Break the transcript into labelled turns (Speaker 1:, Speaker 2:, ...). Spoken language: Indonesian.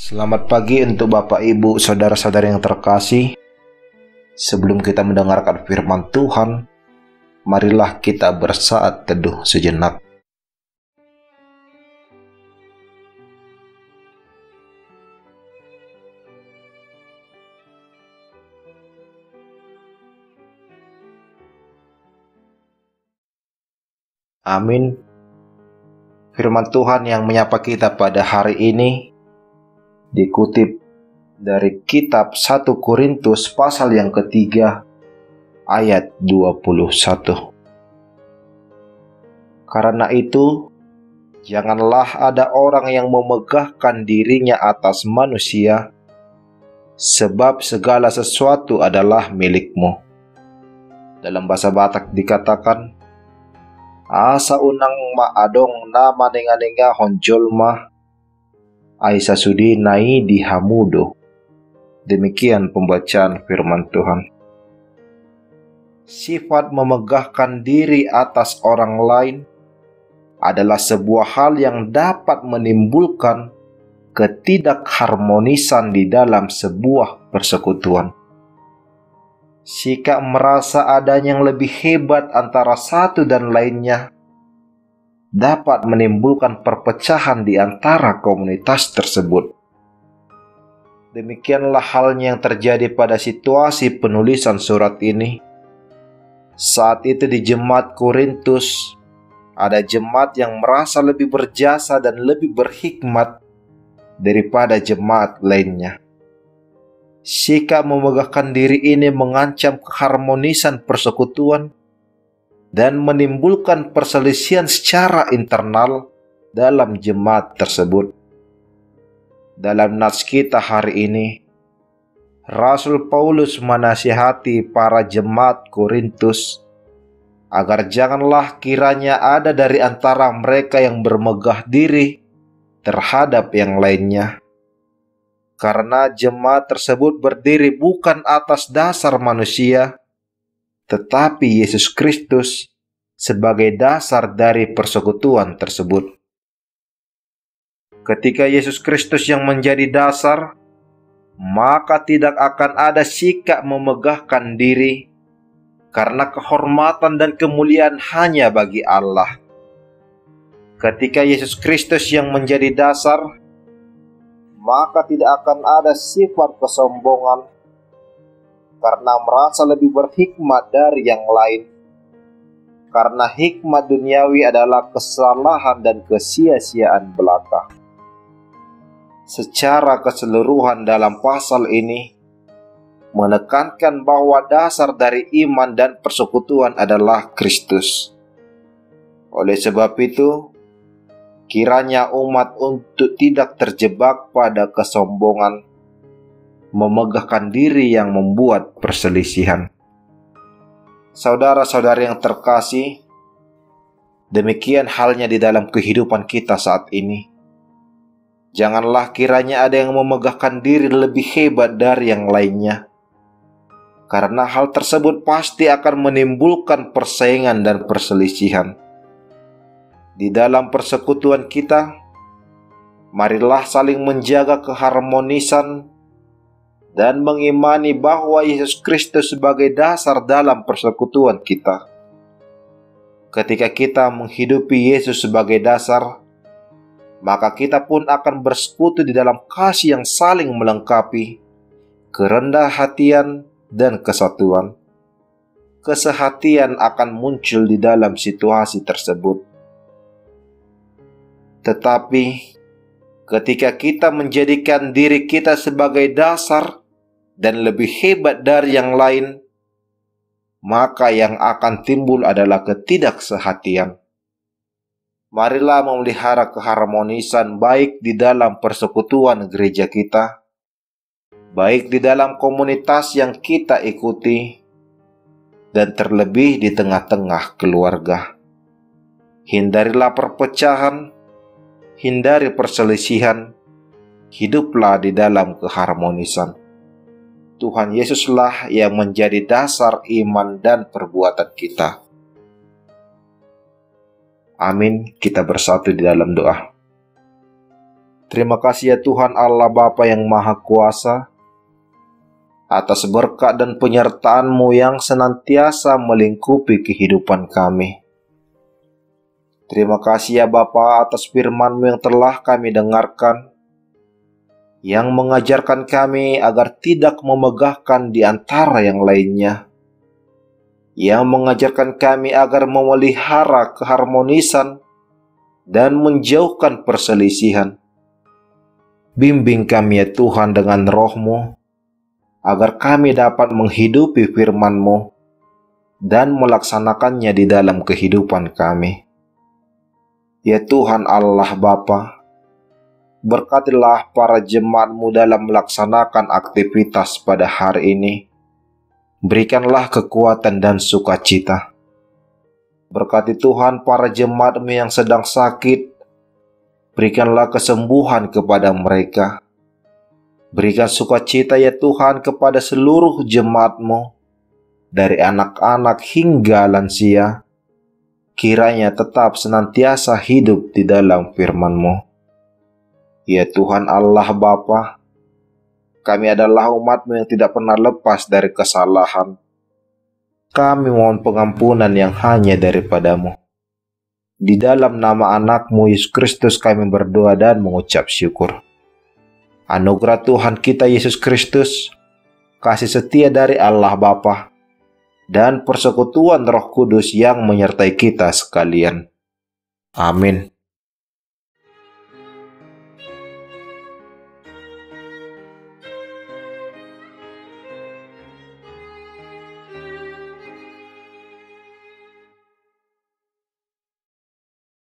Speaker 1: Selamat pagi untuk Bapak, Ibu, saudara-saudara yang terkasih. Sebelum kita mendengarkan firman Tuhan, marilah kita bersaat teduh sejenak. Amin. Firman Tuhan yang menyapa kita pada hari ini dikutip dari kitab 1 Korintus pasal yang ketiga ayat 21. Karena itu, janganlah ada orang yang memegahkan dirinya atas manusia, sebab segala sesuatu adalah milikmu. Dalam bahasa Batak dikatakan, asa unang maadong na maninga-ninga honjolma, Aisa sudi nai dihamudo. Demikian pembacaan firman Tuhan. Sifat memegahkan diri atas orang lain adalah sebuah hal yang dapat menimbulkan ketidakharmonisan di dalam sebuah persekutuan. Sikap merasa adanya yang lebih hebat antara satu dan lainnya dapat menimbulkan perpecahan di antara komunitas tersebut. Demikianlah halnya yang terjadi pada situasi penulisan surat ini. Saat itu di jemaat Korintus, ada jemaat yang merasa lebih berjasa dan lebih berhikmat daripada jemaat lainnya. Sikap memegahkan diri ini mengancam keharmonisan persekutuan dan menimbulkan perselisihan secara internal dalam jemaat tersebut. Dalam nats kita hari ini, Rasul Paulus menasihati para jemaat Korintus agar janganlah kiranya ada dari antara mereka yang bermegah diri terhadap yang lainnya. Karena jemaat tersebut berdiri bukan atas dasar manusia, tetapi Yesus Kristus sebagai dasar dari persekutuan tersebut. Ketika Yesus Kristus yang menjadi dasar, maka tidak akan ada sikap memegahkan diri, karena kehormatan dan kemuliaan hanya bagi Allah. Ketika Yesus Kristus yang menjadi dasar, maka tidak akan ada sifat kesombongan, karena merasa lebih berhikmat dari yang lain. Karena hikmat duniawi adalah kesalahan dan kesia-siaan belaka. Secara keseluruhan dalam pasal ini menekankan bahwa dasar dari iman dan persekutuan adalah Kristus. Oleh sebab itu, kiranya umat untuk tidak terjebak pada kesombongan, memegahkan diri yang membuat perselisihan. Saudara-saudari yang terkasih, demikian halnya di dalam kehidupan kita saat ini. Janganlah kiranya ada yang memegahkan diri lebih hebat dari yang lainnya, karena hal tersebut pasti akan menimbulkan persaingan dan perselisihan. Di dalam persekutuan kita, marilah saling menjaga keharmonisan dan mengimani bahwa Yesus Kristus sebagai dasar dalam persekutuan kita. Ketika kita menghidupi Yesus sebagai dasar, maka kita pun akan bersekutu di dalam kasih yang saling melengkapi, kerendah hatian dan kesatuan. Kesehatian akan muncul di dalam situasi tersebut. Tetapi, ketika kita menjadikan diri kita sebagai dasar dan lebih hebat dari yang lain, maka yang akan timbul adalah ketidaksehatian. Marilah memelihara keharmonisan baik di dalam persekutuan gereja kita, baik di dalam komunitas yang kita ikuti, dan terlebih di tengah-tengah keluarga. Hindarilah perpecahan, hindari perselisihan, hiduplah di dalam keharmonisan. Tuhan Yesuslah yang menjadi dasar iman dan perbuatan kita. Amin. Kita bersatu di dalam doa. Terima kasih ya Tuhan Allah Bapa yang Maha Kuasa, atas berkat dan penyertaan-Mu yang senantiasa melingkupi kehidupan kami. Terima kasih ya Bapa atas firman-Mu yang telah kami dengarkan, yang mengajarkan kami agar tidak memegahkan di antara yang lainnya, yang mengajarkan kami agar memelihara keharmonisan dan menjauhkan perselisihan. Bimbing kami ya Tuhan dengan Roh-Mu, agar kami dapat menghidupi firman-Mu dan melaksanakannya di dalam kehidupan kami. Ya Tuhan Allah Bapa, berkatilah para jemaat-Mu dalam melaksanakan aktivitas pada hari ini. Berikanlah kekuatan dan sukacita. Berkati Tuhan para jemaat-Mu yang sedang sakit. Berikanlah kesembuhan kepada mereka. Berikan sukacita ya Tuhan kepada seluruh jemaat-Mu, dari anak-anak hingga lansia. Kiranya tetap senantiasa hidup di dalam firman-Mu. Ya Tuhan Allah Bapa, kami adalah umat-Mu yang tidak pernah lepas dari kesalahan. Kami mohon pengampunan yang hanya daripada-Mu. Di dalam nama anak-Mu Yesus Kristus kami berdoa dan mengucap syukur. Anugerah Tuhan kita Yesus Kristus, kasih setia dari Allah Bapa, dan persekutuan Roh Kudus yang menyertai kita sekalian. Amin.